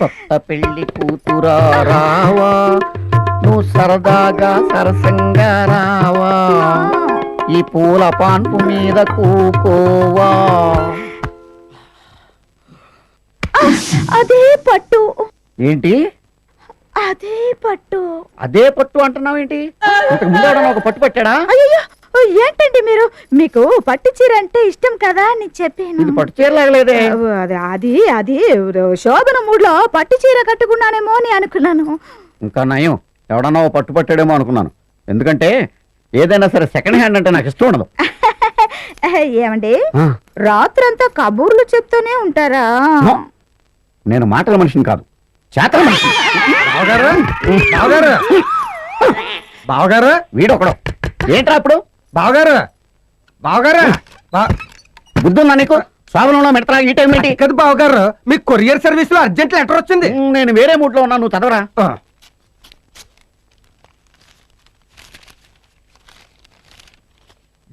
కొత్త పెళ్లి కూతురా రావా, నువ్వు సరదాగా సరసంగా రావా, ఈ పూల పాన్పు మీద కూకోవా. అదే పట్టు. ఏంటి అదే పట్టు? అదే పట్టు అంటున్నావు ఏంటి? ఇంతకు ముందు ఎవడన్నా ఒక పట్టు పట్టాడా? అయ్యో ఏంటండి మీరు, మీకు పట్టు చీర అంటే ఇష్టం కదా అని చెప్పాను. ఇది పట్టు చీరలాగలేదే. అది అది శోభన మూడ్లో పట్టు చీర కట్టుకున్నానేమో అని అనుకున్నాను. ఇంకా నయం, ఎవడన్నా ఓ పట్టు పట్టాడేమో అనుకున్నాను. ఎందుకంటే ఏదైనా సరే సెకండ్ హ్యాండ్ అంటే నాకు ఇష్టం ఉండదు. ఏమండి, రాత్రంతా కబూర్లు చెప్తూనే ఉంటారా? నేను మాటల మనిషిని కాదు, చేతల మనిషి. బావగారు వీడొకడు. ఏంట్రా అప్పుడు? బావగారు బావగారు బుద్ధున్నా నీకు? స్వాగలంలో మెడతా ఈ టైం ఏంటి? కదా బావగారు, మీకు కొరియర్ సర్వీస్ లో అర్జెంట్ లెటర్ వచ్చింది. నేను వేరే మూడ్ లో ఉన్నా, నువ్వు చదవరా.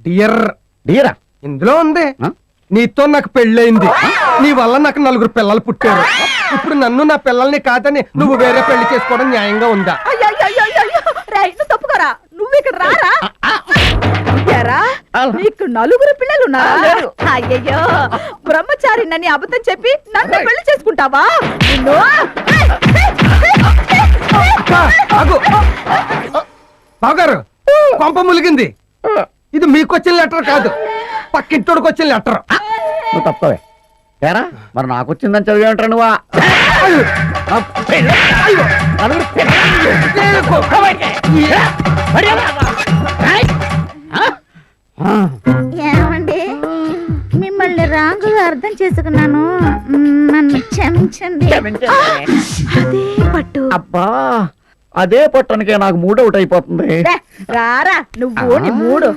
డియర్ డియరా? ఇందులో ఉంది, నీతో నాకు పెళ్ళయింది, నీ వల్ల నాకు 4 పిల్లలు పుట్టారు. ఇప్పుడు నన్ను నా పిల్లల్ని కాదని నువ్వు వేరే పెళ్లి చేసుకోవడం న్యాయంగా ఉందా? తప్పుకోరా, నువ్వు ఇక్కడ రారా. నీకు 4 పిల్లలు ఉన్నారా? అయ్యయ్యో, బ్రహ్మచారి నన్ను అబద్ధం చెప్పి నన్ను పెళ్లి చేసుకుంటావా? బావగారు, కొంప ములిగింది. ఇది మీకు వచ్చిన లెటర్ కాదు, పక్కింటోడికి వచ్చిన లెటర్. నువ్వు తప్పవే. ఏరా మరి నాకు వచ్చిందని చదివేమంటారా నువ్వా? ఏమండి, మిమ్మల్ని రాంగుగా అర్థం చేసుకున్నాను, నన్ను క్షమించండి. అదే పట్టు. అబ్బా, అదే పట్టనికే నాకు మూడ్ అవుట్ అయిపోతుంది. రారా నువ్వు నీ మూడు.